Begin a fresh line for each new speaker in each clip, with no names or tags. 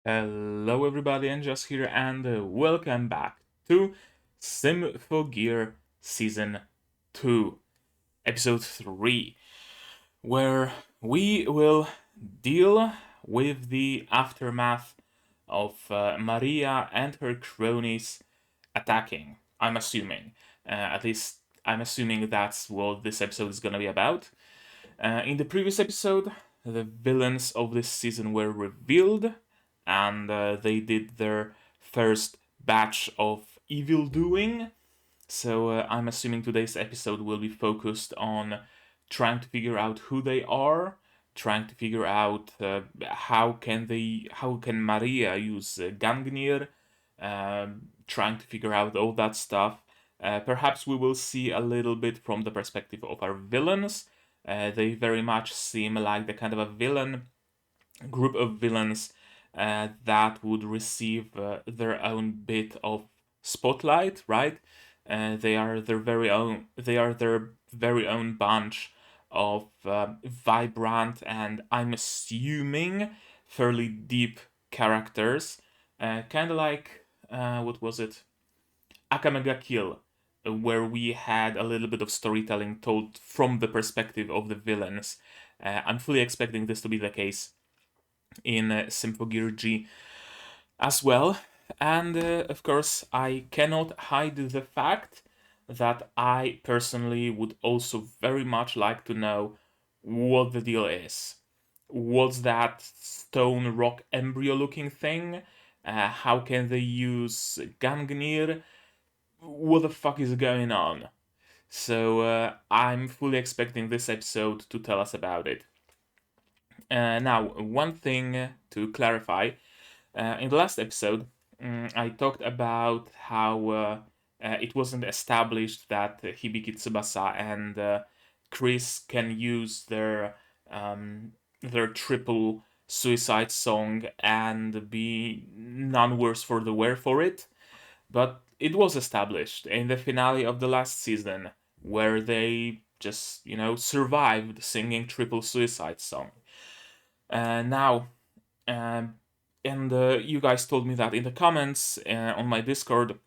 Hello everybody, and just here and welcome back to Symphogear Season 2, Episode 3, where we will deal with the aftermath of Maria and her cronies attacking. I'm assuming. At least I'm assuming that's what this episode is gonna be about. In the previous episode, the villains of this season were revealed, and they did their first batch of evil doing. So I'm assuming today's episode will be focused on trying to figure out who they are, trying to figure out how can Maria use Gangnir, trying to figure out all that stuff. Perhaps we will see a little bit from the perspective of our villains. They very much seem like the kind of a villain group of villains that would receive their own bit of spotlight, right? They are their very own. They are their very own bunch of vibrant and I'm assuming fairly deep characters, kind of like what was it? Akamega Kill, where we had a little bit of storytelling told from the perspective of the villains. I'm fully expecting this to be the case in Symphogear G as well. And of course, I cannot hide the fact that I personally would also very much like to know what the deal is. What's that stone rock embryo looking thing? How can they use Gangnir? What the fuck is going on? So I'm fully expecting this episode to tell us about it. Now, one thing to clarify. In the last episode, I talked about how it wasn't established that Hibiki Tsubasa and Chris can use their triple suicide song and be none worse for the wear for it. But it was established in the finale of the last season, where they just, survived singing triple suicide song. Now, um, and you guys told me that in the comments on my Discord.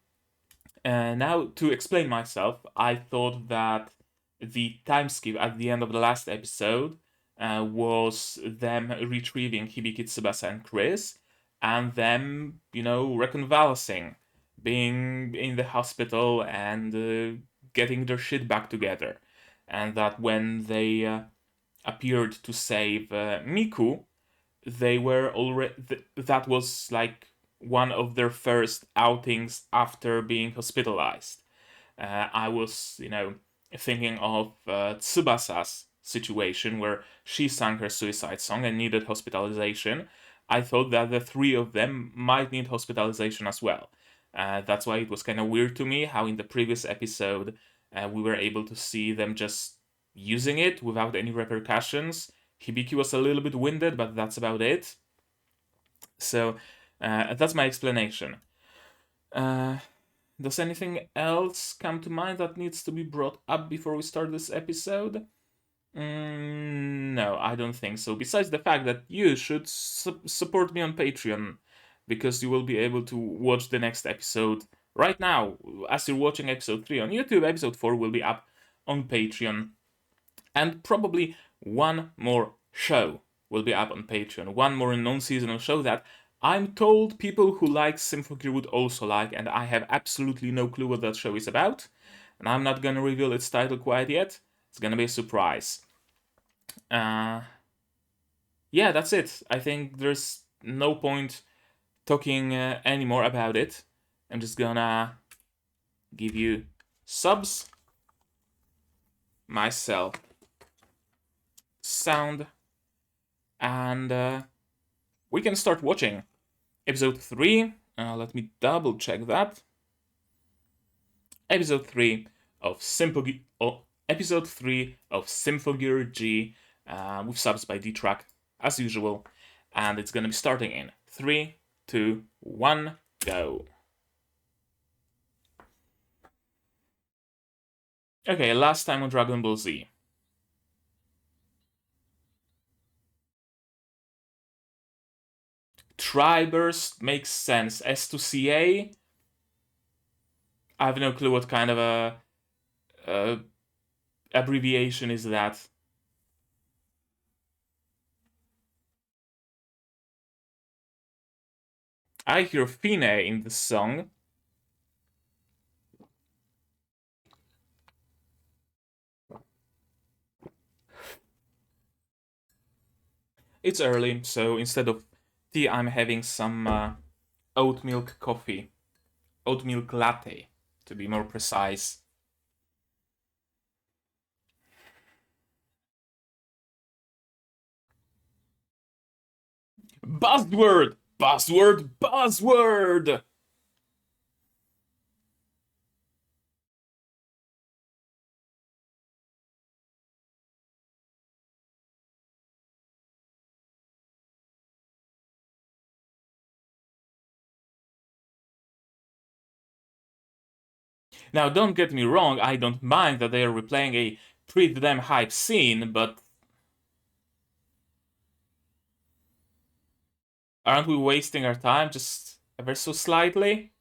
Now, to explain myself, I thought that the time skip at the end of the last episode was them retrieving Hibiki, Tsubasa, and Chris, and them, reconvalescing, being in the hospital and getting their shit back together. And that when they appeared to save Miku, they were already that was like one of their first outings after being hospitalized. I was, thinking of Tsubasa's situation where she sang her suicide song and needed hospitalization. I thought that the three of them might need hospitalization as well. That's why it was kind of weird to me how in the previous episode we were able to see them just using it without any repercussions. Hibiki was a little bit winded, but that's about it. So that's my explanation. Uh, does anything else come to mind that needs to be brought up before we start this episode? No, I don't think so. Besides the fact that you should support me on Patreon, because you will be able to watch the next episode right now. As you're watching episode 3 on YouTube, episode 4 will be up on Patreon. And probably one more show will be up on Patreon. One more non-seasonal show that I'm told people who like Symphogear would also like, and I have absolutely no clue what that show is about. And I'm not gonna reveal its title quite yet. It's gonna be a surprise. Yeah, that's it. I think there's no point talking anymore about it. I'm just gonna give you subs, myself, sound, and we can start watching episode 3. Let me double check that. Episode 3 of Symphogear. Episode 3 of Symphogear G with subs by D-Track as usual. And it's gonna be starting in 3, 2, 1, go. Okay, last time on Dragon Ball Z. Subscribers makes sense. S2CA, I have no clue what kind of a abbreviation is that. I hear Finé in the song. It's early, so instead of tea, I'm having some oat milk coffee. Oat milk latte, to be more precise. Buzzword! Buzzword! Buzzword! Now, don't get me wrong, I don't mind that they are replaying a pretty damn hype scene, but aren't we wasting our time just ever so slightly?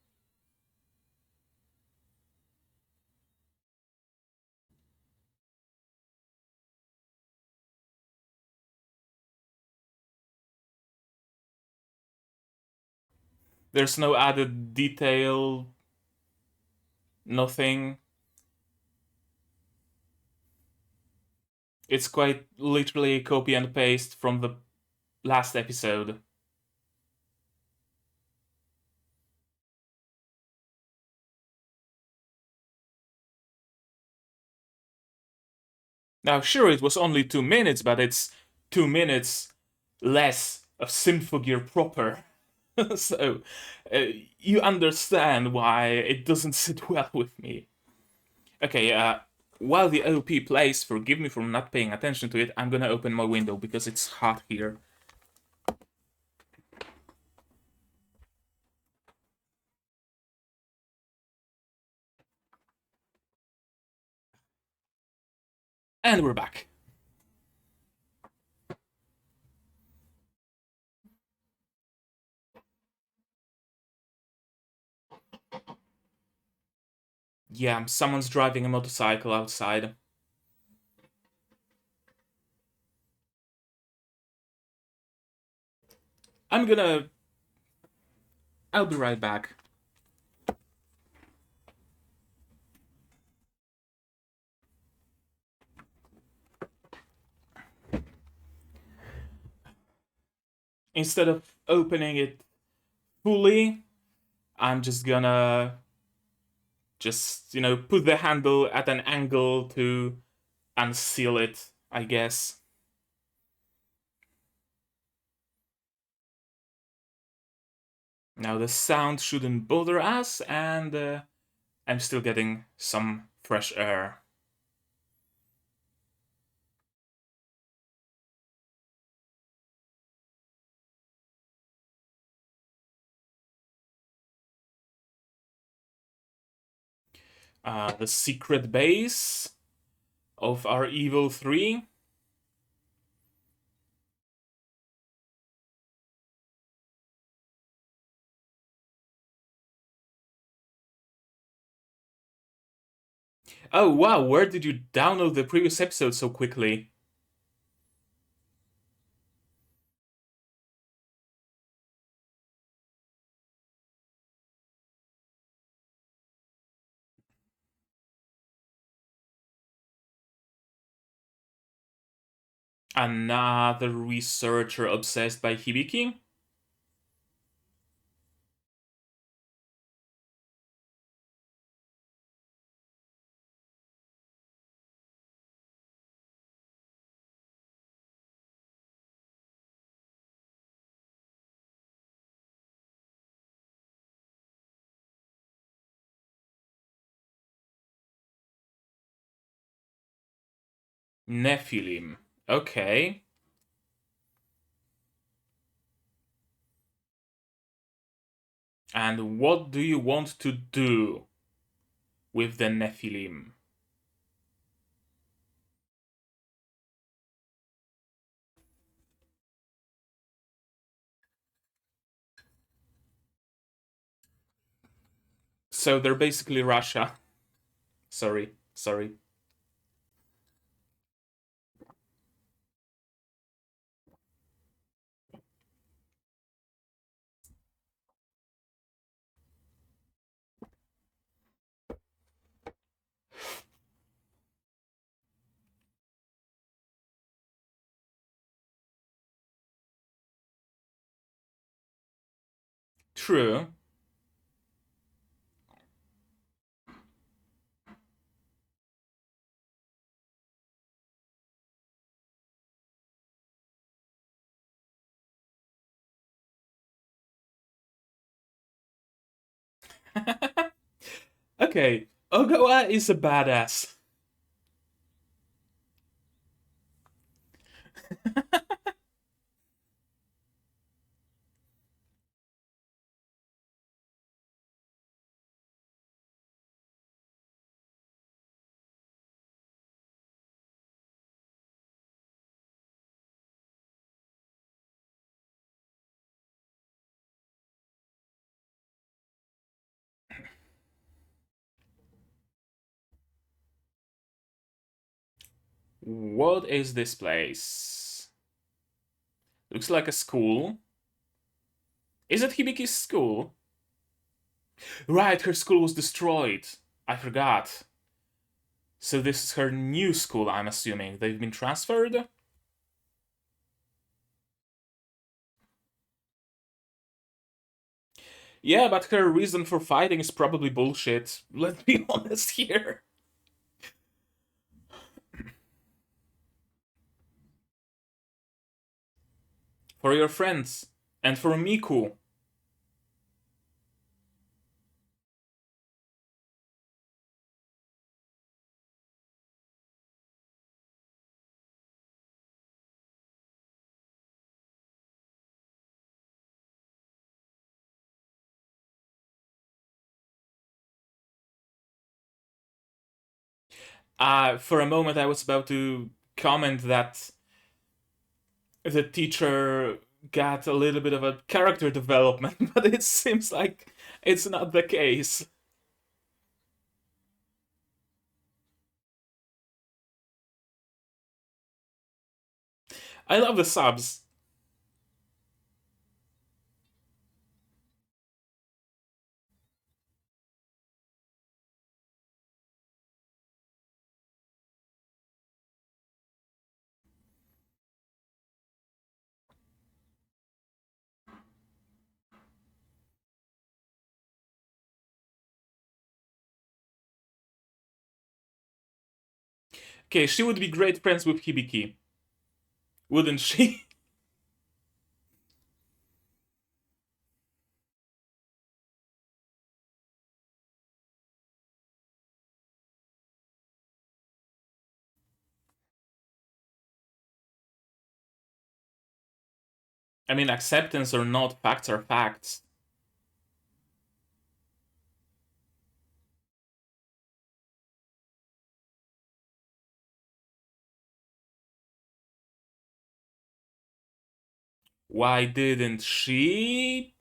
There's no added detail, nothing. It's quite literally a copy and paste from the last episode. Now, sure, it was only 2 minutes, but it's 2 minutes less of Symphogear proper. So, uh, you understand why it doesn't sit well with me. Okay, while the OP plays, forgive me for not paying attention to it, I'm gonna open my window because it's hot here. And we're back. Yeah, someone's driving a motorcycle outside. I'm gonna... I'll be right back. Instead of opening it fully, I'm just gonna put the handle at an angle to unseal it, I guess. Now the sound shouldn't bother us, and I'm still getting some fresh air. The secret base of our Evil 3. Oh wow, where did you download the previous episode so quickly? Another researcher obsessed by Hibiki? Nephilim. Okay. And what do you want to do with the Nephilim? So they're basically Russia. Sorry. True. Okay, Ogawa is a badass. What is this place? Looks like a school. Is it Hibiki's school? Right, her school was destroyed. I forgot. So this is her new school, I'm assuming. They've been transferred? Yeah, but her reason for fighting is probably bullshit. Let's be honest here. For your friends. And for Miku. For a moment, I was about to comment that the teacher got a little bit of a character development, but it seems like it's not the case. I love the subs. Okay, she would be great friends with Hibiki, wouldn't she? I mean, acceptance or not, facts are facts. Why didn't she?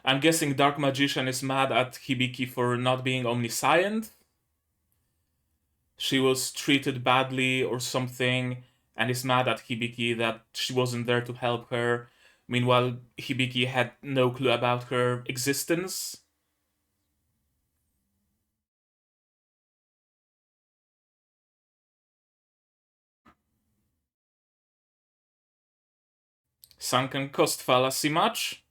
I'm guessing Dark Magician is mad at Hibiki for not being omniscient. She was treated badly or something, and is mad at Hibiki that she wasn't there to help her. Meanwhile, Hibiki had no clue about her existence. Sunken cost fallacy much?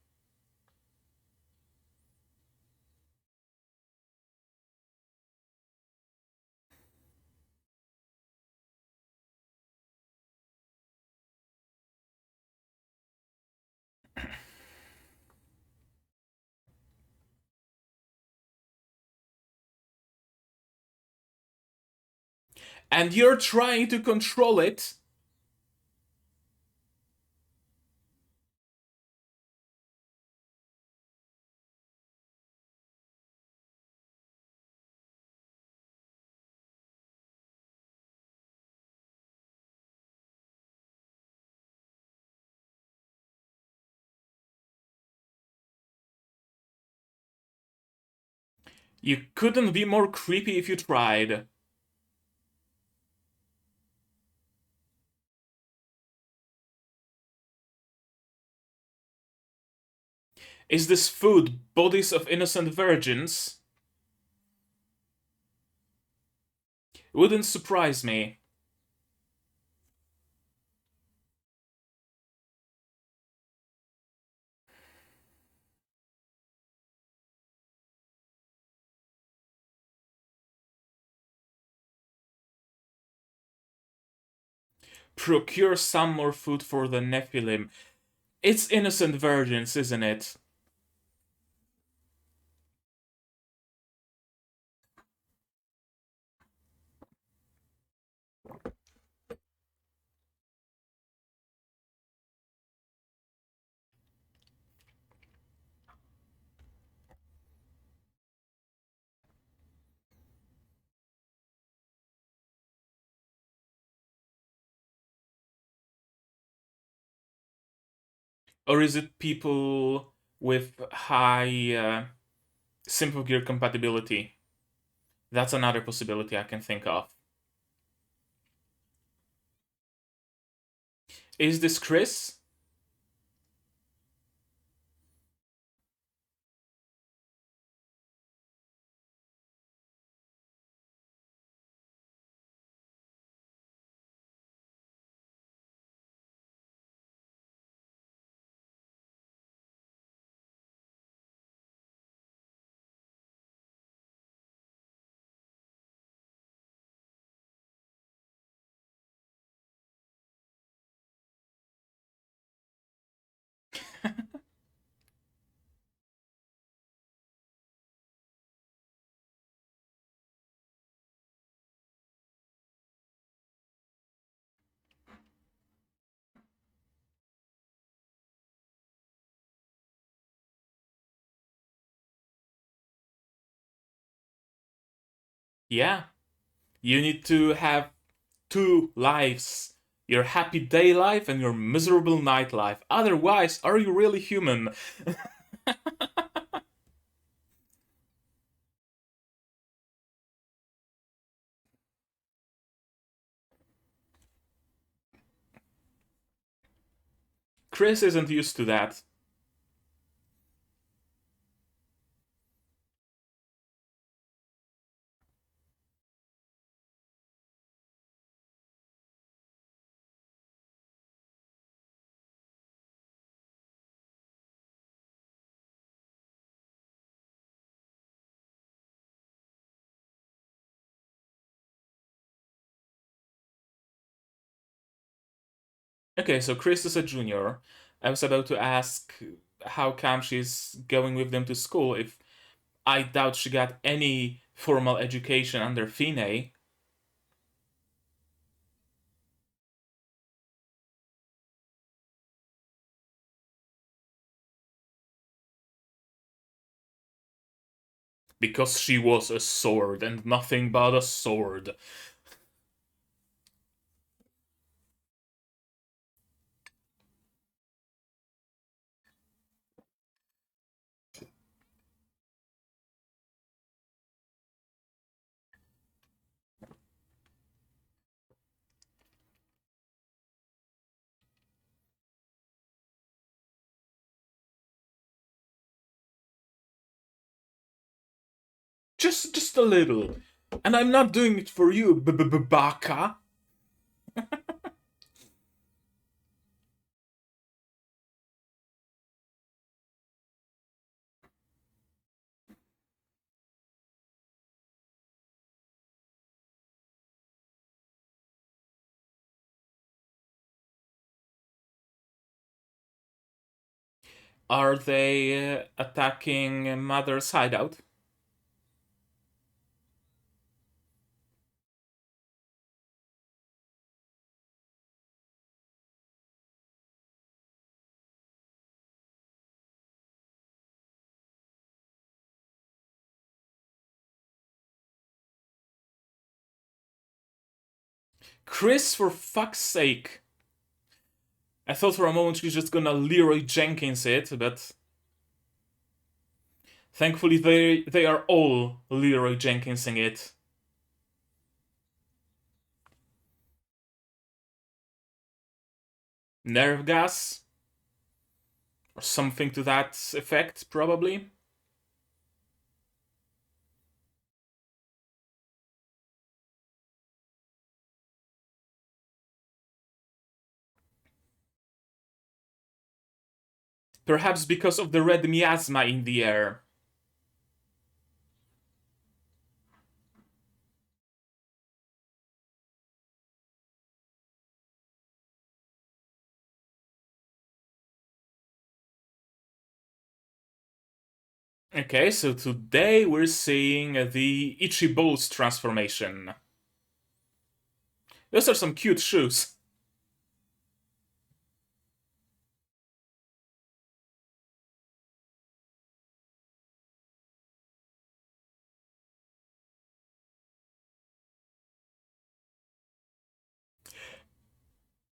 And you're trying to control it? You couldn't be more creepy if you tried. Is this food bodies of innocent virgins? Wouldn't surprise me. Procure some more food for the Nephilim. It's innocent virgins, isn't it? Or is it people with high Symphogear compatibility? That's another possibility I can think of. Is this Chris? Yeah. You need to have two lives. Your happy day life and your miserable night life. Otherwise, are you really human? Chris isn't used to that. Okay, so Chris is a junior. I was about to ask how come she's going with them to school if I doubt she got any formal education under Finé. Because she was a sword and nothing but a sword. Just a little. And I'm not doing it for you, baka. Are they attacking Mother's hideout? Chris, for fuck's sake. I thought for a moment she's just gonna Leroy Jenkins it, but Thankfully, they are all Leroy Jenkinsing it. Nerve gas? Or something to that effect, probably. Perhaps because of the red miasma in the air. Okay, so today we're seeing the Ichibo's transformation. Those are some cute shoes.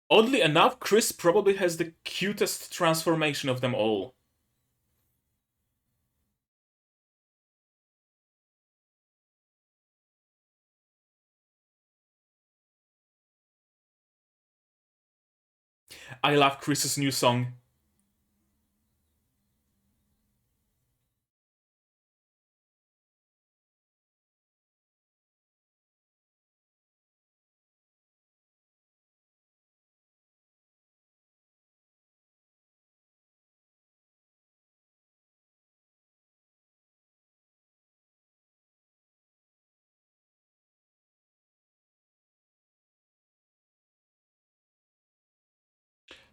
Oddly enough, Chris probably has the cutest transformation of them all. I love Chris's new song.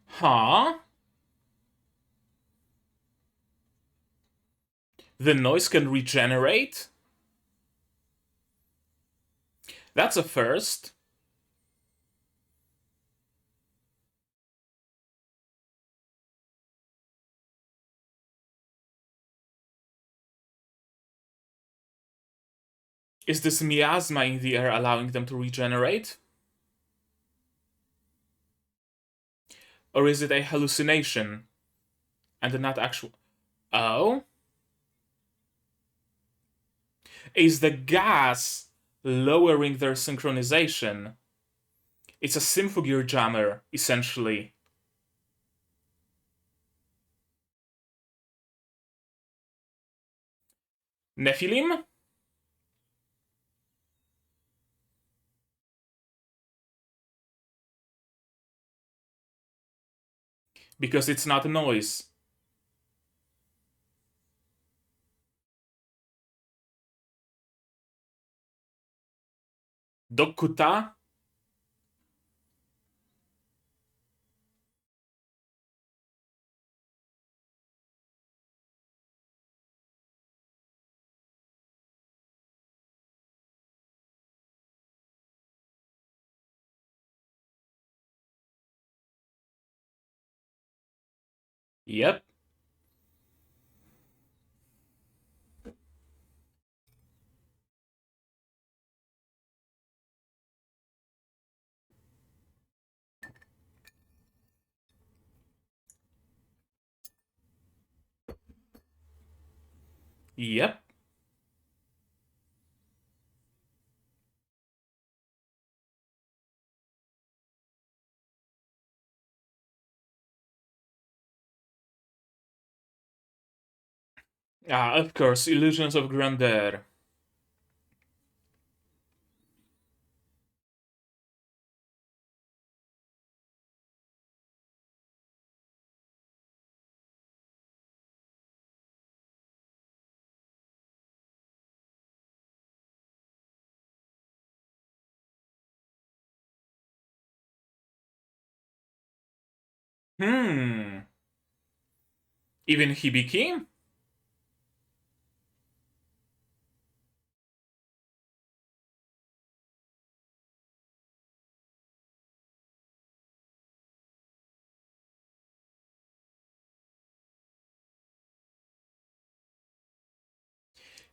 Huh? The noise can regenerate? That's a first. Is this miasma in the air allowing them to regenerate? Or is it a hallucination? And not actual. Oh? Is the gas lowering their synchronization? It's a Symphogear jammer, essentially. Nephilim? Because it's not noise. Dokuta? Yep. Yep. Ah, of course, illusions of grandeur. Hmm. Even Hibiki?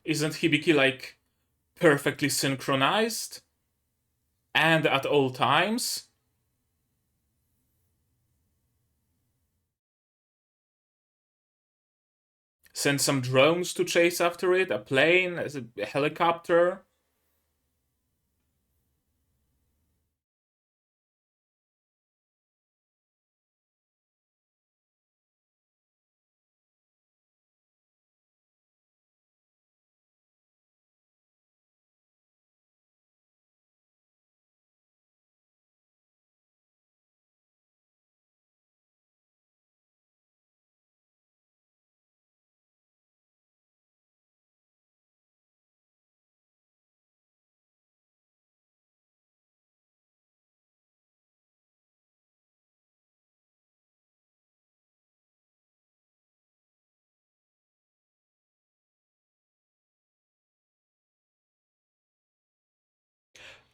Isn't Hibiki like perfectly synchronized? And at all times? Send some drones to chase after it, a plane, a helicopter.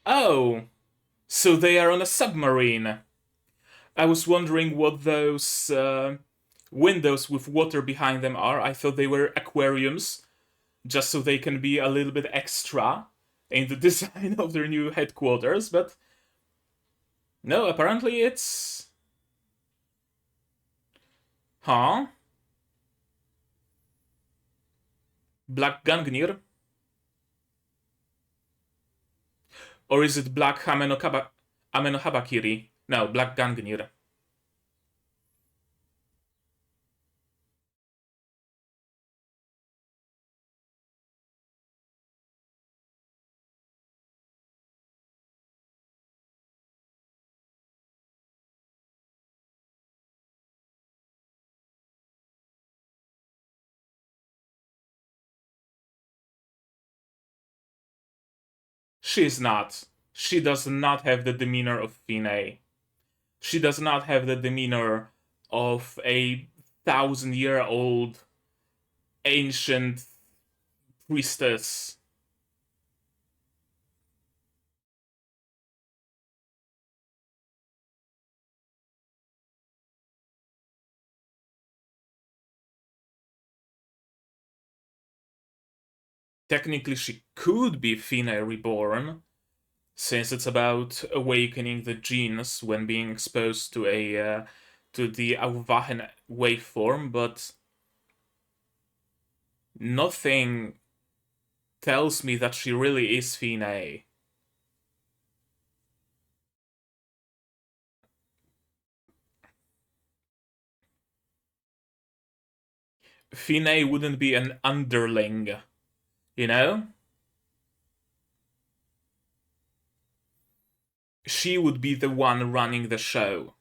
Oh, so they are on a submarine. I was wondering what those windows with water behind them are. I thought they were aquariums, just so they can be a little bit extra in the design of their new headquarters, but no, apparently it's. Huh? Black Gungnir? Or is it Black Amenohabakiri? No, Black Gungnir. She's not. She does not have the demeanor of Finé. She does not have the demeanor of a 1,000-year-old ancient priestess. Technically, she could be Finé reborn, since it's about awakening the genes when being exposed to the Aufwachen waveform, but nothing tells me that she really is Finé. Finé wouldn't be an underling, you know? She would be the one running the show.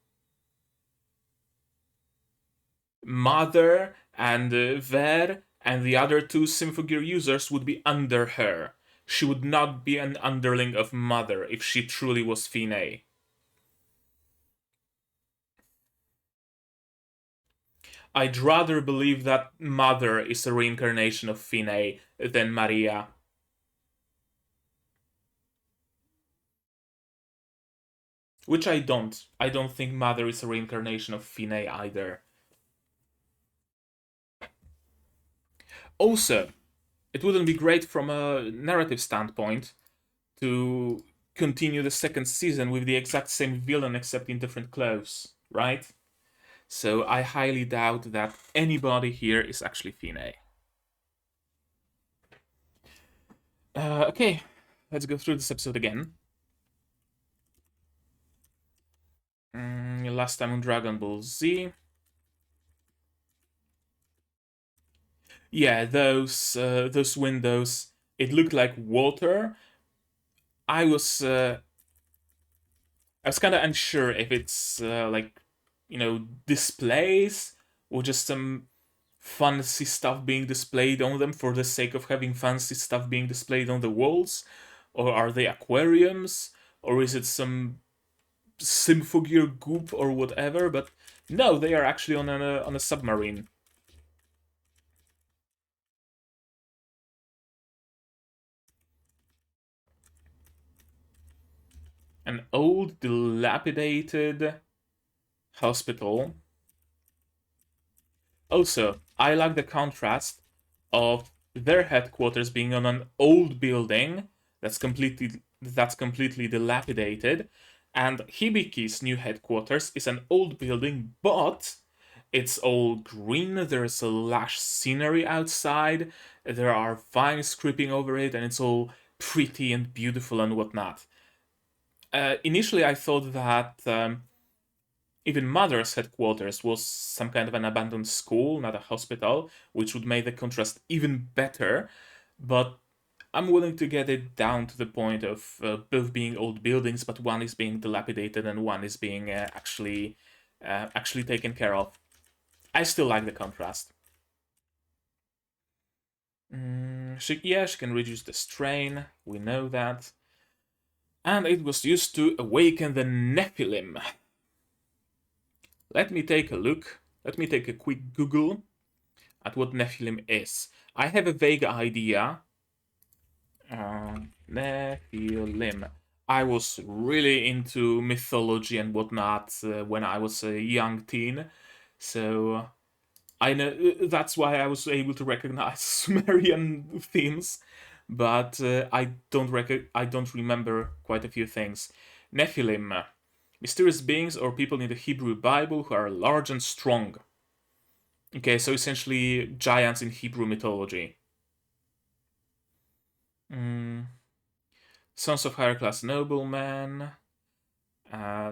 Mother and Ver and the other two Symphogear users would be under her. She would not be an underling of Mother if she truly was Finé. I'd rather believe that Mother is a reincarnation of Finé than Maria. Which I don't. I don't think Mother is a reincarnation of Finé either. Also, it wouldn't be great from a narrative standpoint to continue the second season with the exact same villain except in different clothes, right? So I highly doubt that anybody here is actually Finé. Okay, let's go through this episode again. Last time on Dragon Ball Z. Yeah, those windows. It looked like water. I was kind of unsure if it's like, displays or just some fancy stuff being displayed on them for the sake of having fancy stuff being displayed on the walls, or are they aquariums, or is it some Symphogear goop or whatever? But no, they are actually on a submarine. An old, dilapidated hospital. Also, I like the contrast of their headquarters being on an old building that's completely dilapidated, and Hibiki's new headquarters is an old building, but It's all green, there's a lush scenery outside, there are vines creeping over it, and it's all pretty and beautiful and whatnot. Initially, I thought that even Mother's headquarters was some kind of an abandoned school, not a hospital, which would make the contrast even better, but I'm willing to get it down to the point of both being old buildings, but one is being dilapidated and one is being actually taken care of. I still like the contrast. She can reduce the strain, we know that. And it was used to awaken the Nephilim. Let me take a look. Let me take a quick Google at what Nephilim is. I have a vague idea. Nephilim. I was really into mythology and whatnot when I was a young teen, so I know that's why I was able to recognize Sumerian themes, but I don't remember quite a few things. Nephilim, mysterious beings or people in the Hebrew Bible who are large and strong. Okay, so essentially giants in Hebrew mythology. Sons of higher class noblemen.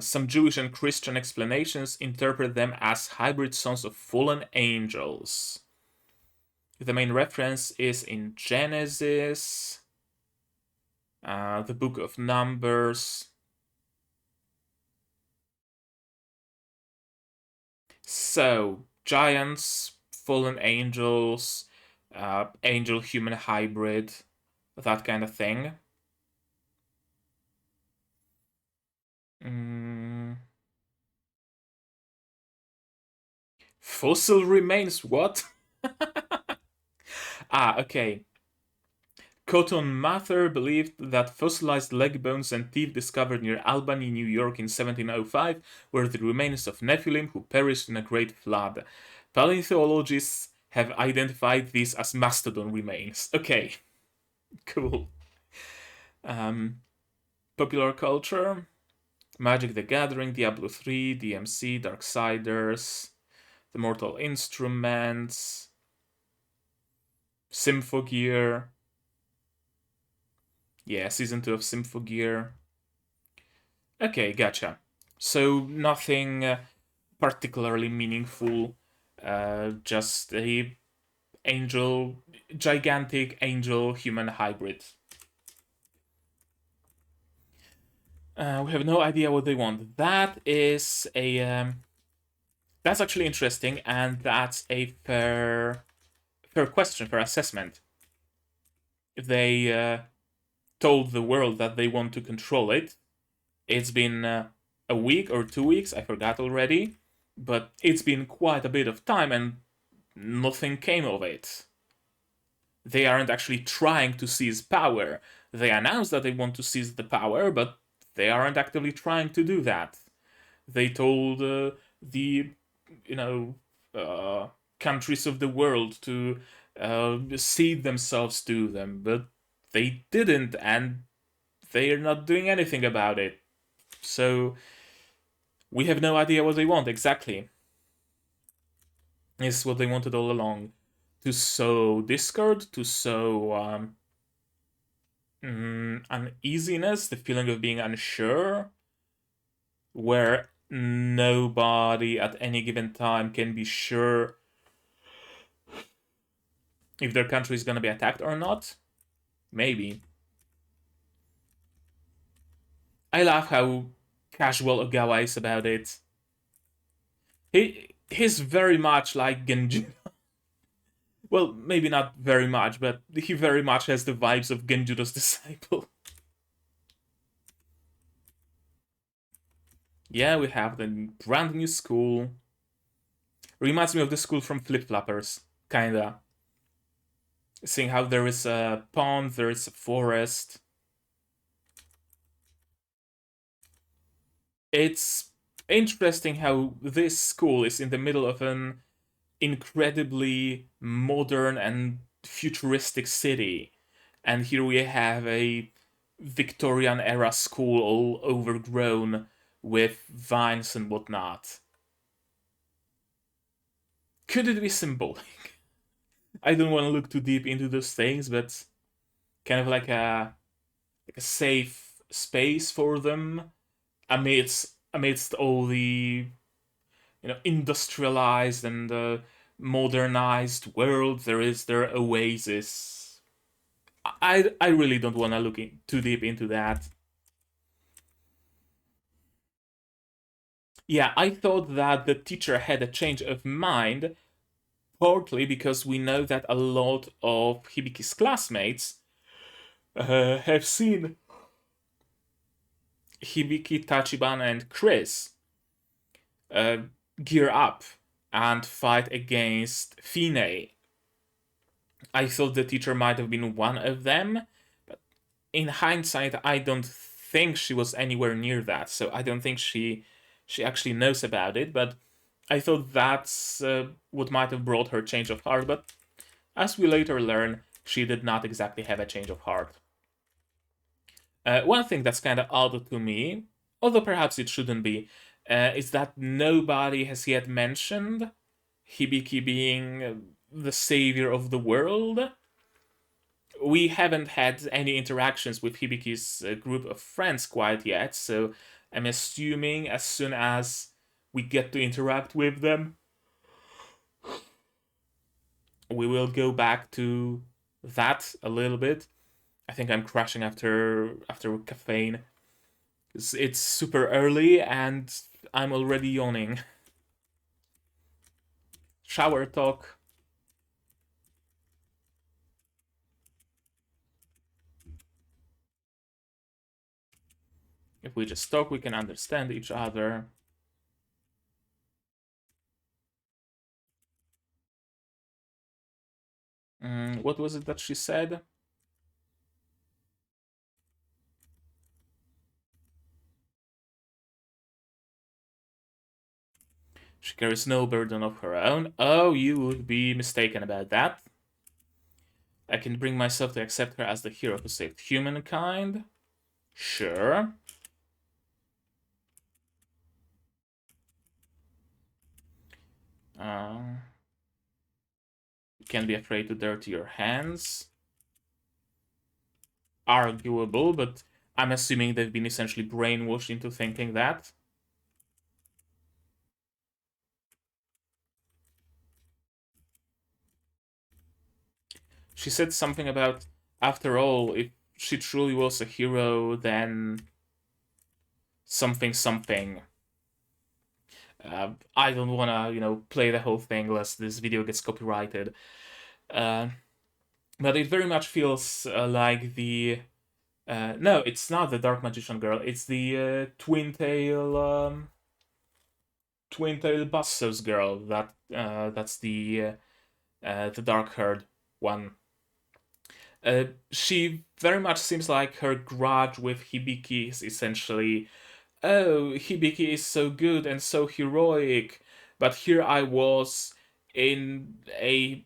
Some Jewish and Christian explanations interpret them as hybrid sons of fallen angels. The main reference is in Genesis, the book of Numbers. So, giants, fallen angels, angel-human hybrid, that kind of thing. Fossil remains, what? Okay. Cotton Mather believed that fossilized leg bones and teeth discovered near Albany, New York in 1705 were the remains of Nephilim who perished in a great flood. Paleontologists have identified these as mastodon remains. Okay, cool. Popular culture, Magic the Gathering, Diablo 3, DMC, Darksiders, The Mortal Instruments, Symphogear. Yeah, season 2 of Symphogear. Okay, gotcha. So nothing particularly meaningful, just a gigantic angel human hybrid. We have no idea what they want. That is a that's actually interesting, and that's a fair question, fair assessment. If they told the world that they want to control it, it's been a week or 2 weeks, I forgot already, but it's been quite a bit of time and nothing came of it. They aren't actually trying to seize power. They announce that they want to seize the power, but they aren't actively trying to do that. They told the, countries of the world to cede themselves to them, but they didn't, and they're not doing anything about it. So we have no idea what they want exactly. It's what they wanted all along. To sow discord, to sow uneasiness, the feeling of being unsure, where nobody at any given time can be sure if their country is going to be attacked or not. Maybe. I love how casual Ogawa is about it. He's very much like Genji. Well, maybe not very much, but he very much has the vibes of Genjudo's disciple. Yeah, we have the brand new school. Reminds me of the school from Flip Flappers, kinda. Seeing how there is a pond, there is a forest. It's interesting how this school is in the middle of an incredibly modern and futuristic city. And here we have a Victorian era school all overgrown with vines and whatnot. Could it be symbolic? I don't want to look too deep into those things, but kind of like a safe space for them amidst all the industrialized and modernized world. There is their oasis. I really don't want to look too deep into that. Yeah, I thought that the teacher had a change of mind, partly because we know that a lot of Hibiki's classmates have seen Hibiki, Tachibana, and Chris uh, gear up and fight against Finé. I thought the teacher might have been one of them, but in hindsight, I don't think she was anywhere near that. So I don't think she actually knows about it. But I thought that's what might have brought her change of heart. But as we later learn, she did not exactly have a change of heart. One thing that's kind of odd to me, although perhaps it shouldn't be, is that nobody has yet mentioned Hibiki being the savior of the world. We haven't had any interactions with Hibiki's group of friends quite yet, so I'm assuming as soon as we get to interact with them, we will go back to that a little bit. I think I'm crashing after caffeine. It's super early and I'm already yawning. Shower talk. If we just talk, we can understand each other. What was it that she said? She carries no burden of her own. Oh, you would be mistaken about that. I can bring myself to accept her as the hero who saved humankind. Sure. You can't be afraid to dirty your hands. Arguable, but I'm assuming they've been essentially brainwashed into thinking that. She said something about, after all, if she truly was a hero, then something something. I don't want to, play the whole thing lest this video gets copyrighted. But it very much feels like the. No, it's not the Dark Magician girl. It's the twin tail Bassos girl. That's the dark haired one. She very much seems like her grudge with Hibiki is essentially, oh, Hibiki is so good and so heroic, but here I was in a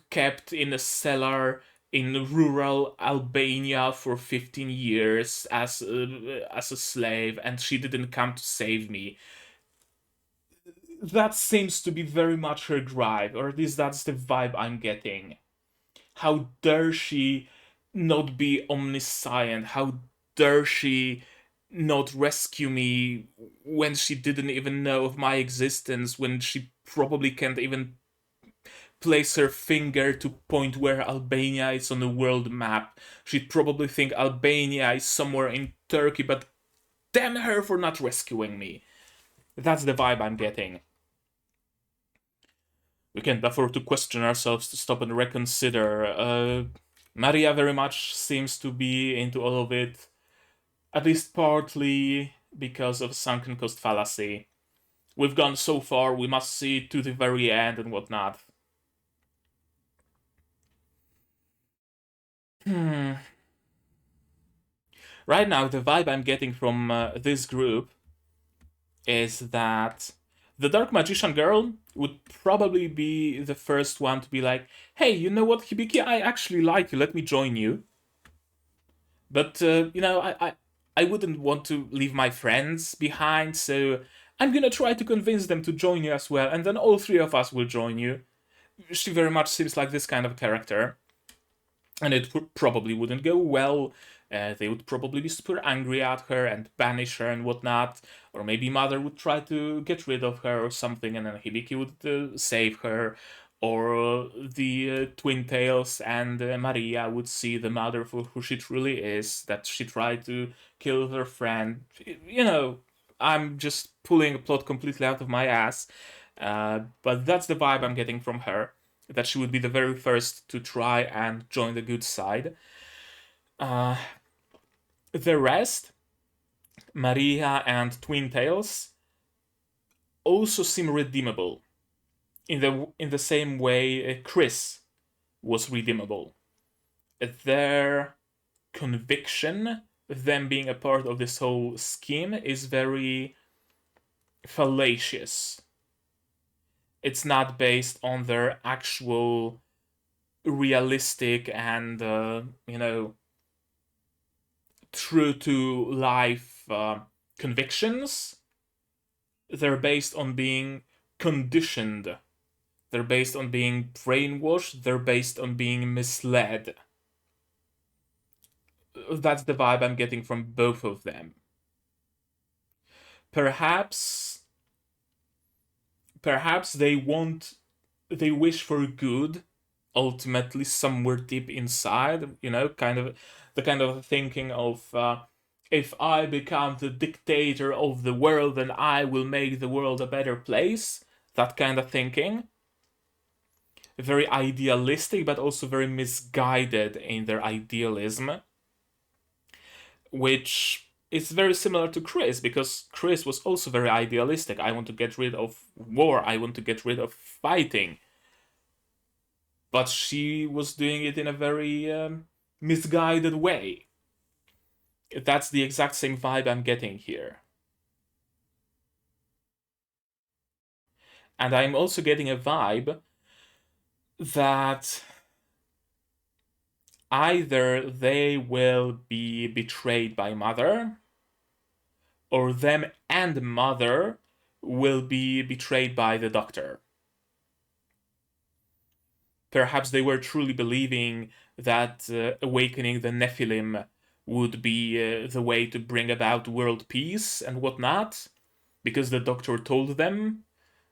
kept in a cellar in rural Albania for 15 years as a slave, and she didn't come to save me. That seems to be very much her drive, or at least that's the vibe I'm getting. How dare she not be omniscient? How dare she not rescue me when she didn't even know of my existence, when she probably can't even place her finger to point where Albania is on the world map. She'd probably think Albania is somewhere in Turkey, but damn her for not rescuing me. That's the vibe I'm getting. We can't afford to question ourselves, to stop and reconsider. Maria very much seems to be into all of it, at least partly because of sunken cost fallacy. We've gone so far, we must see it to the very end and whatnot. Right now, the vibe I'm getting from this group is that the Dark Magician girl would probably be the first one to be like, hey, you know what, Hibiki, I actually like you, let me join you. But, I wouldn't want to leave my friends behind, so I'm gonna try to convince them to join you as well, and then all three of us will join you. She very much seems like this kind of character. And it probably wouldn't go well. They would probably be super angry at her and banish her and whatnot. Or maybe Mother would try to get rid of her or something, and then Hibiki would save her. Or the Twin Tails and Maria would see the Mother for who she truly is, that she tried to kill her friend. You know, I'm just pulling a plot completely out of my ass. But that's the vibe I'm getting from her, that she would be the very first to try and join the good side. The rest, Maria and Twin Tails, also seem redeemable in the same way Chris was redeemable. Their conviction, them being a part of this whole scheme, is very fallacious. It's not based on their actual realistic and true to life convictions. They're based on being conditioned. They're based on being brainwashed. They're based on being misled. That's the vibe I'm getting from both of them. Perhaps they wish for good ultimately somewhere deep inside, kind of the kind of thinking of if I become the dictator of the world, then I will make the world a better place. That kind of thinking. Very idealistic, but also very misguided in their idealism, which is very similar to Chris, because Chris was also very idealistic. I want to get rid of war, I want to get rid of fighting. But she was doing it in a very misguided way. That's the exact same vibe I'm getting here. And I'm also getting a vibe that either they will be betrayed by Mother, or them and Mother will be betrayed by the Doctor. Perhaps they were truly believing that awakening the Nephilim would be the way to bring about world peace and whatnot, because the Doctor told them,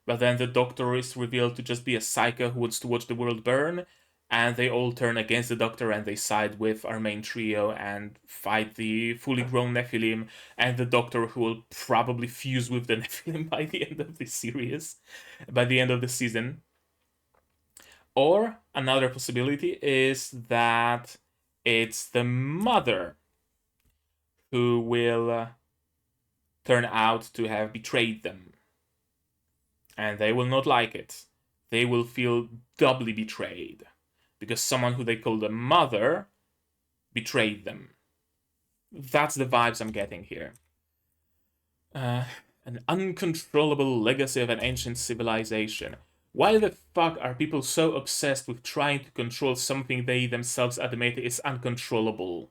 but then the Doctor is revealed to just be a psycho who wants to watch the world burn, and they all turn against the Doctor and they side with our main trio and fight the fully grown Nephilim, and the Doctor, who will probably fuse with the Nephilim by the end of the series, by the end of the season. Or another possibility is that it's the Mother who will turn out to have betrayed them. And they will not like it. They will feel doubly betrayed, because someone who they call the Mother betrayed them. That's the vibes I'm getting here. An uncontrollable legacy of an ancient civilization. Why the fuck are people so obsessed with trying to control something they themselves admit is uncontrollable?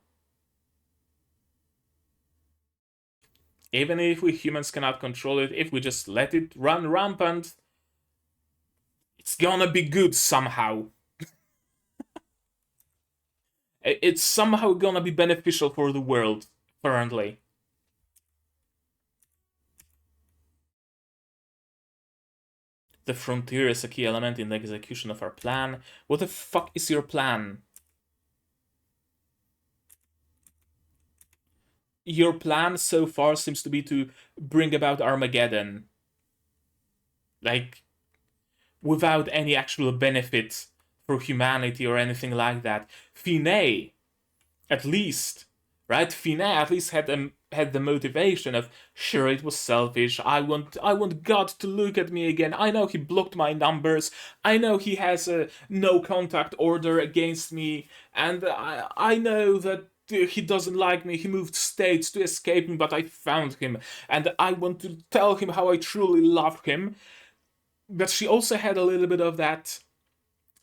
Even if we humans cannot control it, if we just let it run rampant, it's gonna be good somehow. It's somehow gonna be beneficial for the world, apparently. The frontier is a key element in the execution of our plan. What the fuck is your plan? Your plan so far seems to be to bring about Armageddon. Like, without any actual benefit for humanity or anything like that. Finé, at least, right? Finé at least had the motivation of, sure, it was selfish. I want God to look at me again. I know he blocked my numbers. I know he has a no contact order against me, and I know that he doesn't like me. He moved states to escape me, but I found him, and I want to tell him how I truly love him. But she also had a little bit of that,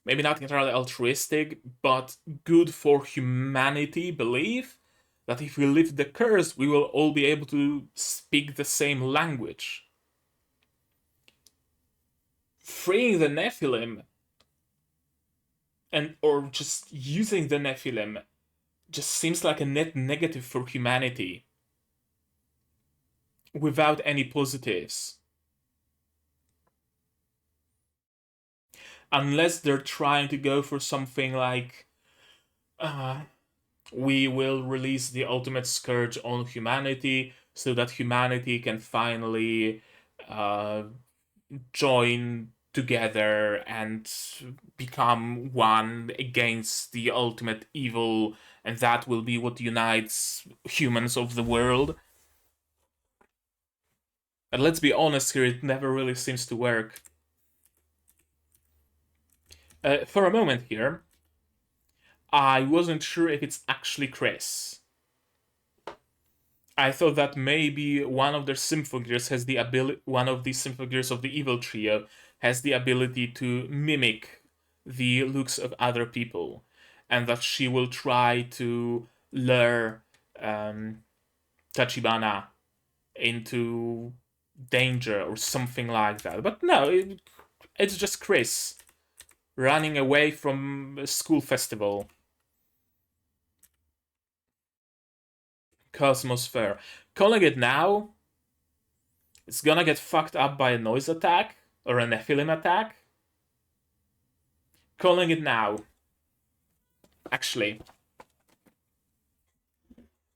maybe not entirely altruistic, but good for humanity belief that if we lift the curse, we will all be able to speak the same language. freeing the Nephilim or just using the Nephilim just seems like a net negative for humanity without any positives. Unless they're trying to go for something like we will release the ultimate scourge on humanity so that humanity can finally join together and become one against the ultimate evil, and that will be what unites humans of the world. And let's be honest here, it never really seems to work. For a moment here, I wasn't sure if it's actually Chris. I thought that maybe one of their Symphogears has the ability, one of the Symphogears of the evil trio has the ability to mimic the looks of other people, and that she will try to lure Tachibana into danger or something like that. But no, it's just Chris running away from a school festival. Cosmos Fair. Calling it now, it's gonna get fucked up by a noise attack or a Nephilim attack. Calling it now. Actually.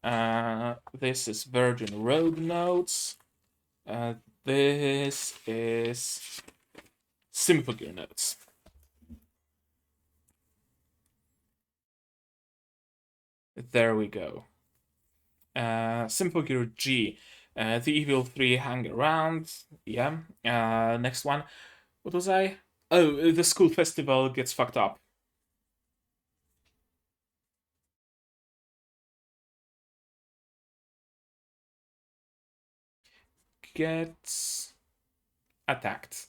This is Virgin Rogue Notes. This is Symphogear Notes. There we go. Symphogear G. The Evil 3 hang around. Yeah. Next one. What was I? Oh, the school festival gets fucked up. Gets attacked.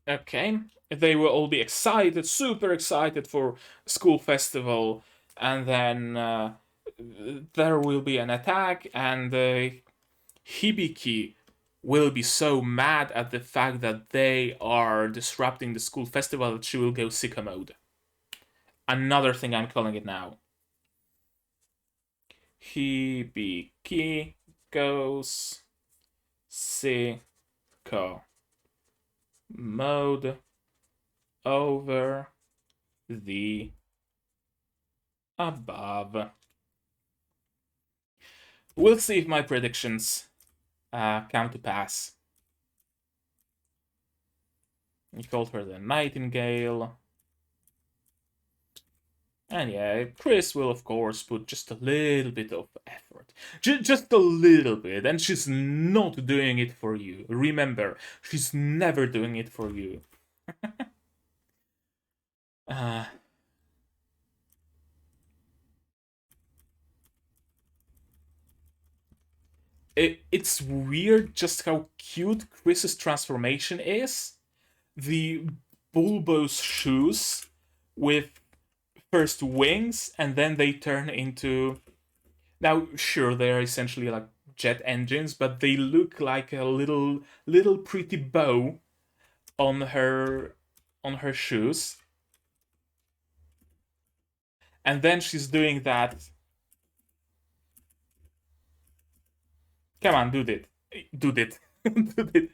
Okay. They will all be excited, super excited for school festival, and then there will be an attack, and Hibiki will be so mad at the fact that they are disrupting the school festival that she will go sicko mode. Another thing I'm calling it now. Hibiki goes sicko mode over the above. We'll see if my predictions come to pass. He called her the Nightingale. And yeah, Chris will of course put just a little bit of effort. Just a little bit, and she's not doing it for you. Remember, she's never doing it for you. It's weird just how cute Chris's transformation is. The bulbous shoes with first wings, and then they turn into... Now, sure, they're essentially like jet engines, but they look like a little pretty bow on her shoes. And then she's doing that. Come on, do it. Do it. Do it.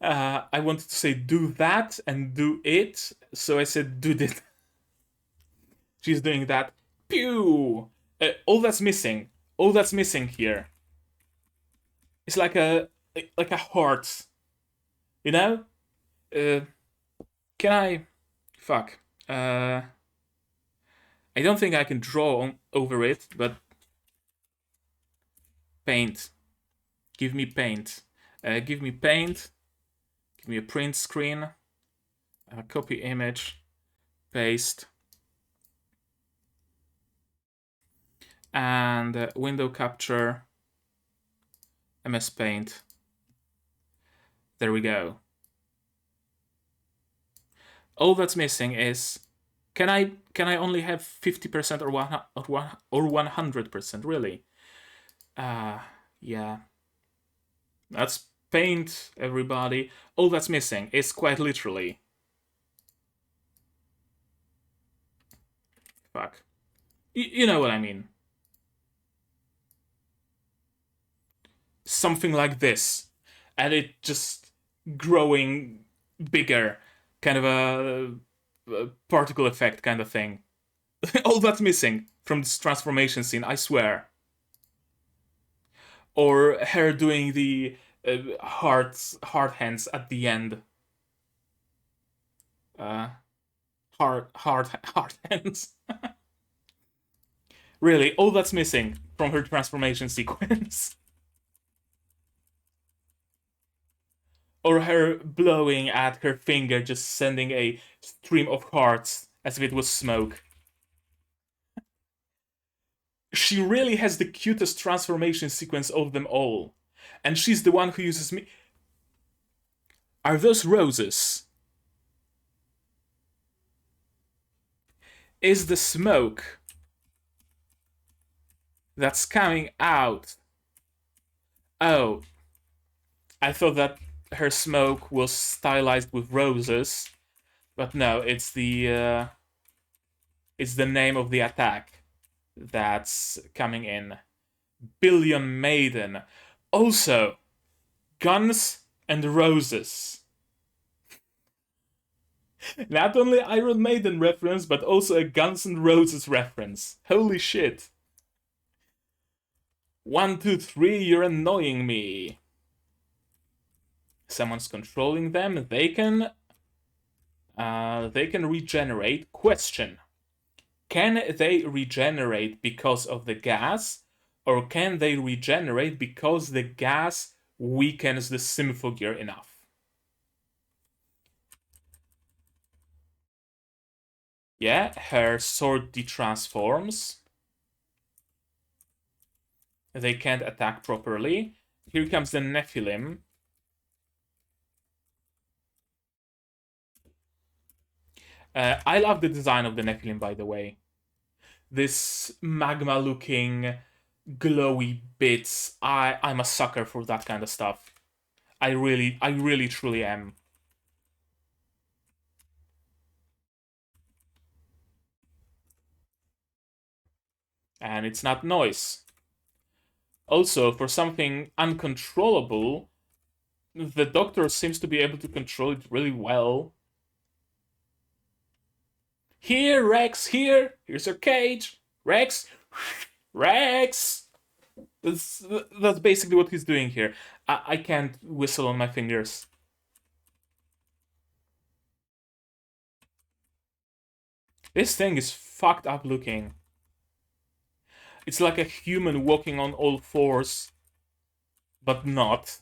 I wanted to say do that and do it, so I said do it. She's doing that. Pew! All that's missing here is like a heart. You know? Can I... Fuck. I don't think I can draw over it, but... Paint. Give me paint. Give me paint. Give me a print screen. Copy image. Paste. And window capture. MS Paint. There we go. All that's missing is... Can I only have 50% or 100%, really? Yeah. That's paint, everybody. All that's missing is quite literally. Fuck. You know what I mean. Something like this. And it just growing bigger. Kind of a particle effect kind of thing. All that's missing from this transformation scene, I swear. Or her doing the hard hands at the end. Uh, hard hands. Really, all that's missing from her transformation sequence. Or her blowing at her finger, just sending a stream of hearts as if it was smoke. She really has the cutest transformation sequence of them all. And she's the one who uses me. Are those roses? Is the smoke that's coming out? Oh, I thought that her smoke was stylized with roses, but no, it's the name of the attack that's coming in. Billion Maiden. Also, guns and roses. Not only Iron Maiden reference, but also a Guns N' Roses reference. Holy shit. 1, 2, 3, you're annoying me. Someone's controlling them. They can regenerate. Question. Can they regenerate because of the gas? Or can they regenerate because the gas weakens the Symphogear enough? Yeah, her sword detransforms. They can't attack properly. Here comes the Nephilim. I love the design of the Nephilim, by the way. This magma-looking, glowy bits. I'm a sucker for that kind of stuff. I really, truly am. And it's not noise. Also, for something uncontrollable, the Doctor seems to be able to control it really well. Here, Rex, here! Here's your cage! Rex! Rex! That's basically what he's doing here. I can't whistle on my fingers. This thing is fucked up looking. It's like a human walking on all fours, but not.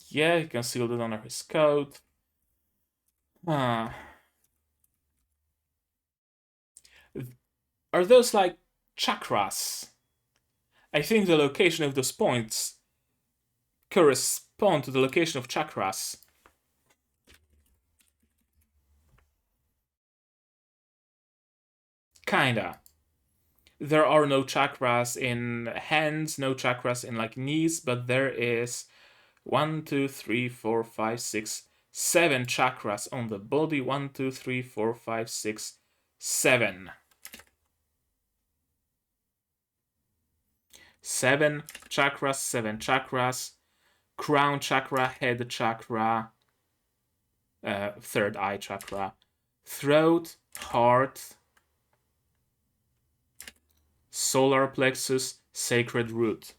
Yeah, he concealed it under his coat. Are those like chakras? I think the location of those points correspond to the location of chakras. Kinda. There are no chakras in hands, no chakras in like knees, but there is 1, 2, 3, 4, 5, 6, 7 chakras on the body. 1, 2, 3, 4, 5, 6, 7. 7 chakras, 7 chakras. Crown chakra, head chakra, third eye chakra, throat, heart, solar plexus, sacred root.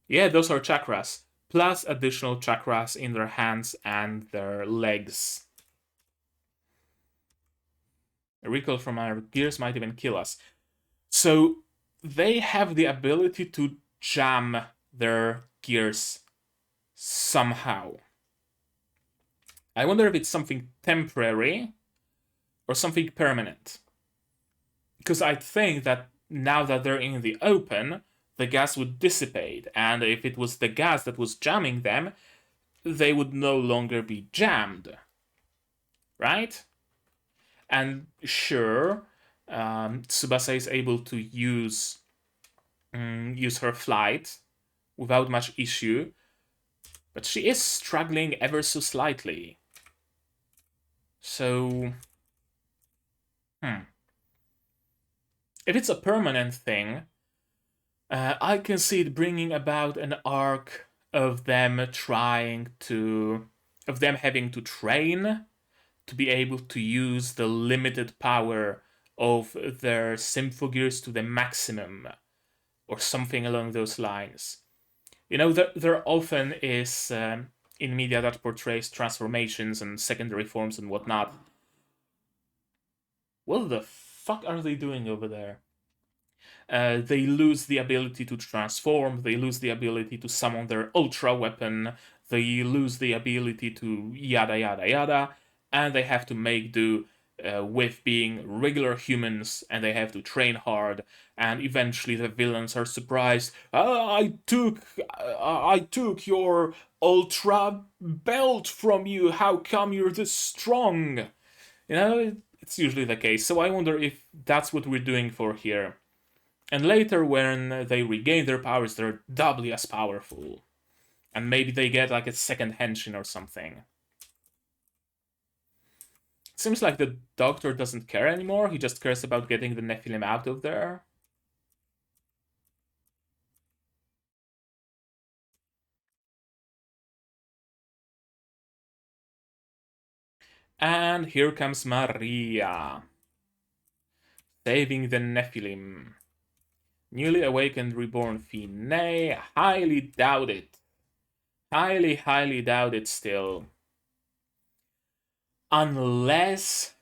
Yeah, those are chakras, plus additional chakras in their hands and their legs. A recoil from our gears might even kill us. So they have the ability to jam their gears somehow. I wonder if it's something temporary or something permanent. Because I think that now that they're in the open, the gas would dissipate, and if it was the gas that was jamming them, they would no longer be jammed. Right? And sure, Tsubasa is able to use use her flight without much issue, but she is struggling ever so slightly. So, if it's a permanent thing, I can see it bringing about an arc of them of them having to train to be able to use the limited power of their Symphogears to the maximum, or something along those lines. You know, there often is in media that portrays transformations and secondary forms and whatnot. What the fuck are they doing over there? They lose the ability to transform, they lose the ability to summon their ultra weapon, they lose the ability to yada yada yada, and they have to make do with being regular humans, and they have to train hard, and eventually the villains are surprised. I took your ultra belt from you. How come you're this strong? You know, it's usually the case. So I wonder if that's what we're doing for here. And later, when they regain their powers, they're doubly as powerful. And maybe they get like a second henshin or something. It seems like the Doctor doesn't care anymore. He just cares about getting the Nephilim out of there. And here comes Maria, saving the Nephilim. Newly awakened reborn Finé, highly doubt it. Highly doubt it still. Unless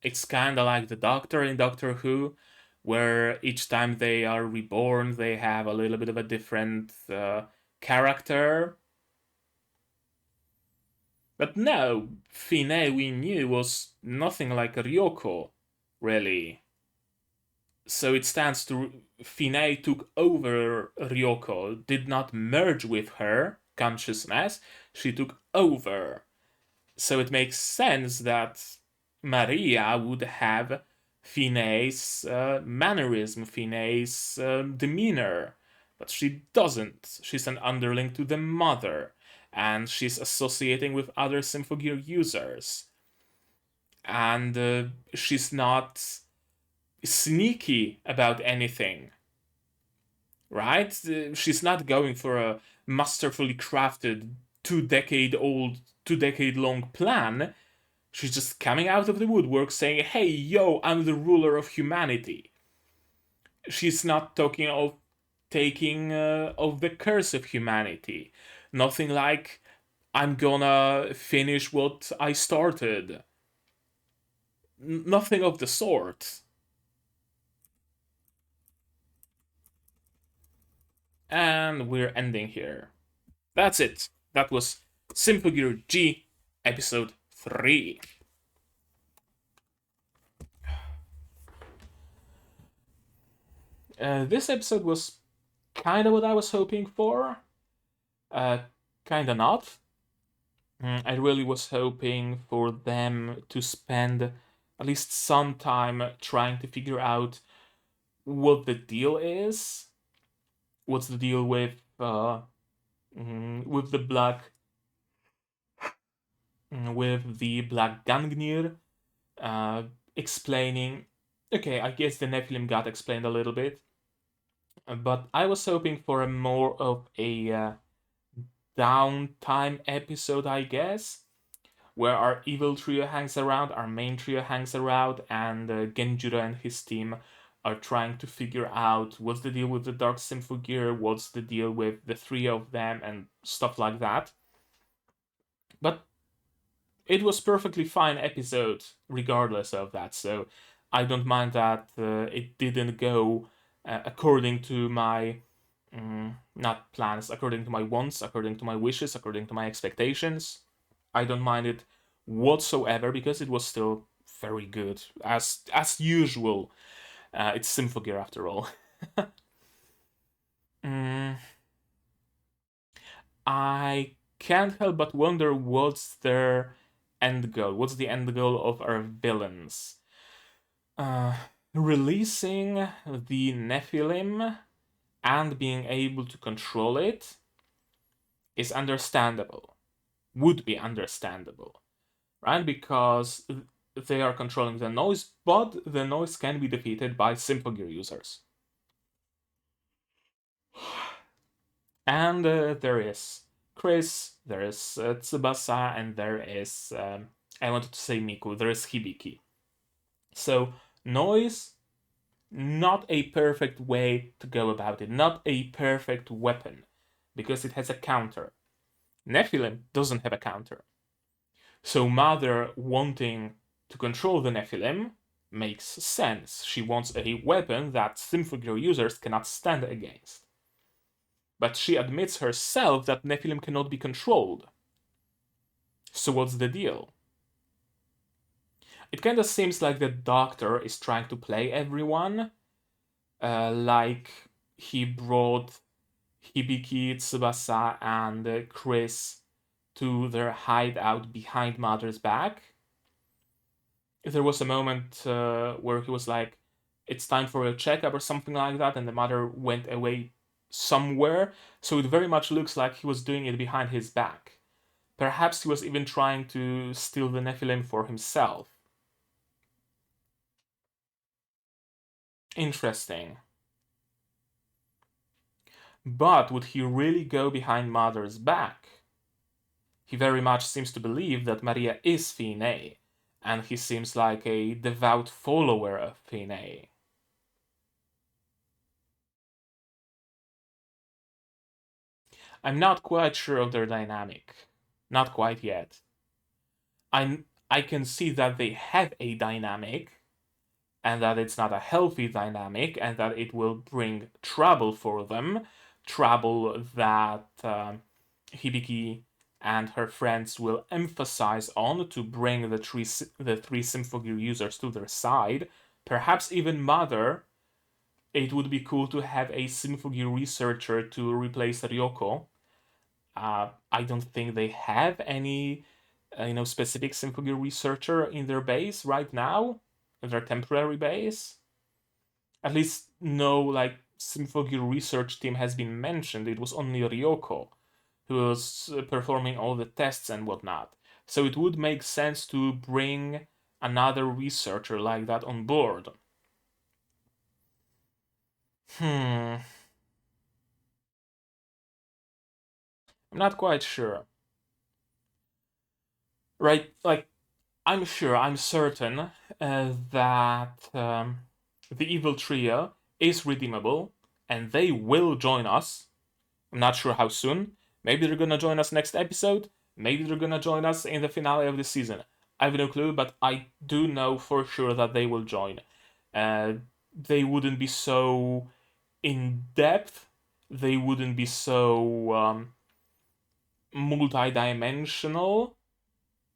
it's kinda like the Doctor in Doctor Who, where each time they are reborn, they have a little bit of a different character. But no, Finé we knew was nothing like Ryoko, really. So it stands to Finé took over Ryoko, did not merge with her consciousness, she took over. So it makes sense that Maria would have Finé's mannerism, Finé's demeanor, but she doesn't. She's an underling to the mother, and she's associating with other Symphogear users. And she's not sneaky about anything, right? She's not going for a masterfully crafted 2 decade long plan. She's just coming out of the woodwork saying, hey, yo, I'm the ruler of humanity. She's not talking of taking of the curse of humanity. Nothing like, I'm gonna finish what I started. Nothing of the sort. And we're ending here. That's it. That was Symphogear G, episode 3. This episode was kind of what I was hoping for. Kind of not. I really was hoping for them to spend at least some time trying to figure out what the deal is. What's the deal with the black Gangnir? Explaining. Okay, I guess the Nephilim got explained a little bit, but I was hoping for a more of a downtime episode, I guess, where our evil trio hangs around, our main trio hangs around, and Genjuro and his team are trying to figure out what's the deal with the Dark Symphogear, what's the deal with the three of them, and stuff like that. But it was perfectly fine episode regardless of that, so I don't mind that it didn't go according to my not plans, according to my wants, according to my wishes, according to my expectations. I don't mind it whatsoever because it was still very good as usual. It's Symphogear after all. mm, I can't help but wonder what's their end goal. What's the end goal of our villains? Uh, Releasing the Nephilim and being able to control it is understandable, would be understandable, right? Because they are controlling the noise, but the noise can be defeated by Symphogear users. And there is Chris, there is Tsubasa, and there is, I wanted to say Miku, there is Hibiki. So, noise, not a perfect way to go about it, not a perfect weapon, because it has a counter. Nephilim doesn't have a counter. So, Mother wanting to control the Nephilim makes sense. She wants a weapon that Symphogear users cannot stand against. But she admits herself that Nephilim cannot be controlled. So what's the deal? It kind of seems like the Doctor is trying to play everyone, like he brought Hibiki, Tsubasa, and Chris to their hideout behind Mother's back. There was a moment where he was like, it's time for a checkup or something like that, and the Mother went away somewhere, so it very much looks like he was doing it behind his back. Perhaps he was even trying to steal the Nephilim for himself. Interesting. But would he really go behind Mother's back? He very much seems to believe that Maria is Finé, and he seems like a devout follower of Finé. I'm not quite sure of their dynamic. Not quite yet. I can see that they have a dynamic, and that it's not a healthy dynamic, and that it will bring trouble for them. Trouble that Hibiki and her friends will emphasize on to bring the three Symphogear users to their side. Perhaps even Mother. It would be cool to have a Symphogear researcher to replace Ryoko. I don't think they have any, specific Symphogear researcher in their base right now, in their temporary base. At least no like Symphogear research team has been mentioned. It was only Ryoko who was performing all the tests and whatnot. So it would make sense to bring another researcher like that on board. I'm not quite sure. Right, like I'm sure, I'm certain that the evil trio is redeemable and they will join us. I'm not sure how soon. Maybe they're gonna join us next episode. Maybe they're gonna join us in the finale of the season. I have no clue, but I do know for sure that they will join. Uh, they wouldn't be so in depth. They wouldn't be so multi-dimensional,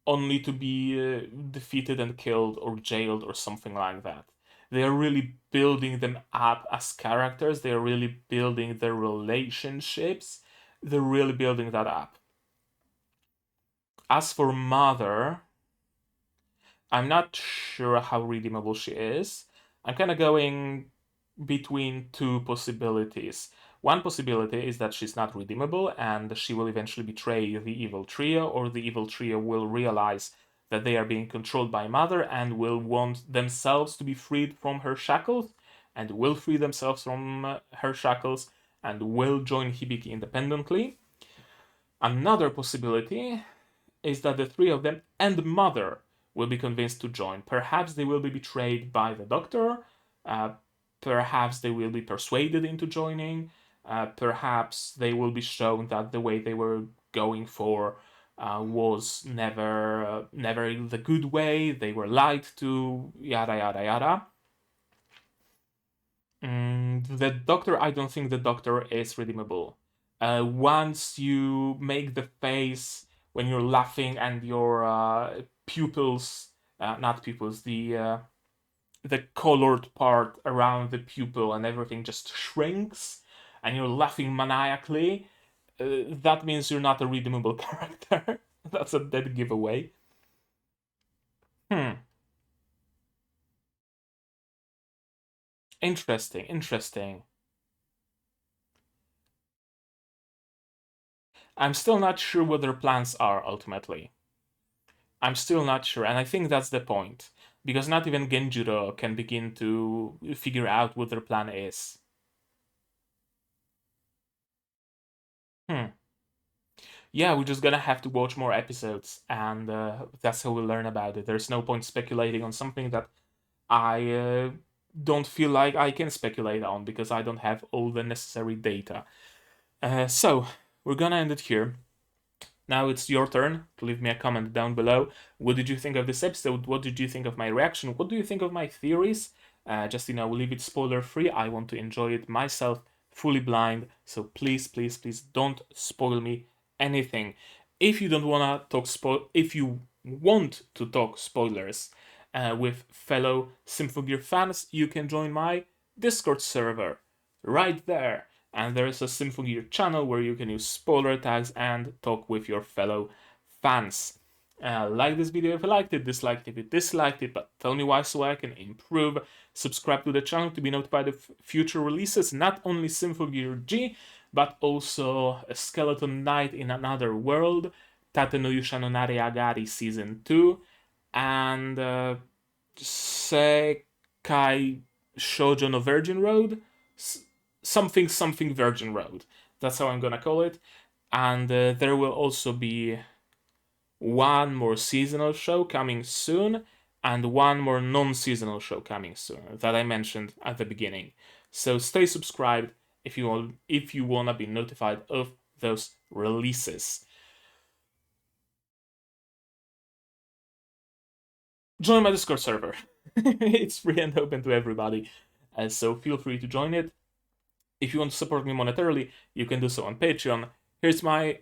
only to be defeated and killed or jailed or something like that. They are really building them up as characters. They are really building their relationships. They're really building that up. As for Mother, I'm not sure how redeemable she is. I'm kind of going between two possibilities. One possibility is that she's not redeemable and she will eventually betray the evil trio, or the evil trio will realize that they are being controlled by Mother and will want themselves to be freed from her shackles, and will free themselves from her shackles and will join Hibiki independently. Another possibility is that the three of them and Mother will be convinced to join. Perhaps they will be betrayed by the Doctor. Uh, perhaps they will be persuaded into joining. Perhaps they will be shown that the way they were going for was never the good way. They were lied to. Yada yada yada. The Doctor, I don't think the Doctor is redeemable. Once you make the face when you're laughing and your pupils, not pupils, the colored part around the pupil and everything just shrinks, and you're laughing maniacally, that means you're not a redeemable character. That's a dead giveaway. Hmm. Interesting. Interesting. I'm still not sure what their plans are ultimately. I'm still not sure, and I think that's the point. Because not even Genjuro can begin to figure out what their plan is. Hmm. Yeah, we're just gonna have to watch more episodes, and that's how we'll learn about it. There's no point speculating on something that I don't feel like I can speculate on because I don't have all the necessary data. So, we're gonna end it here. Now it's your turn to leave me a comment down below. What did you think of this episode? What did you think of my reaction? What do you think of my theories? Just, we'll leave it spoiler free. I want to enjoy it myself, fully blind. So please, please, please don't spoil me anything. If you don't wanna talk if you want to talk spoilers with fellow Symphogear fans, you can join my Discord server right there. And there is a Symphogear channel where you can use spoiler tags and talk with your fellow fans. Like this video if you liked it, dislike it if you disliked it, but tell me why so I can improve. Subscribe to the channel to be notified of future releases, not only Symphogear G, but also a Skeleton Knight in Another World, Tate no Yusha no Nare Agari Season 2, and Sekai Shoujo no Virgin Road? Something something Virgin Road. That's how I'm gonna call it. And there will also be one more seasonal show coming soon, and one more non-seasonal show coming soon that I mentioned at the beginning. So stay subscribed if you wanna be notified of those releases. Join my Discord server. It's free and open to everybody, so feel free to join it. If you want to support me monetarily, you can do so on Patreon. Here's my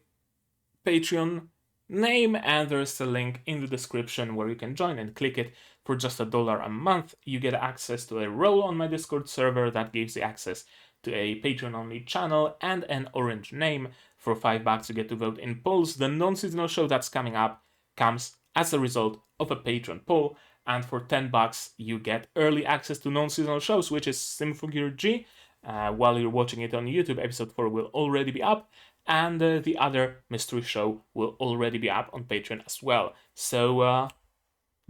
Patreon name, and there's a link in the description where you can join and click it. For just $1 a month, you get access to a role on my Discord server that gives you access to a Patreon-only channel and an orange name. For $5, you get to vote in polls. The non-seasonal show that's coming up comes as a result of a Patreon poll, and for $10, you get early access to non-seasonal shows, which is Symphogear G. While you're watching it on YouTube, episode 4 will already be up, and the other mystery show will already be up on Patreon as well. So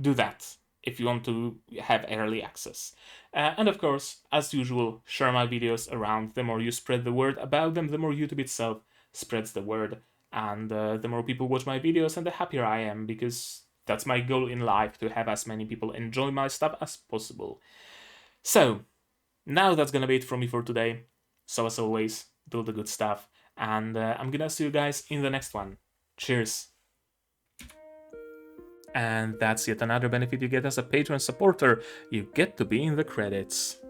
do that if you want to have early access. And of course, as usual, share my videos around. The more you spread the word about them, the more YouTube itself spreads the word, and the more people watch my videos, and the happier I am, because that's my goal in life, to have as many people enjoy my stuff as possible. So, now that's gonna be it from me for today. So as always, do the good stuff, and I'm gonna see you guys in the next one. Cheers! And that's yet another benefit you get as a Patreon supporter. You get to be in the credits.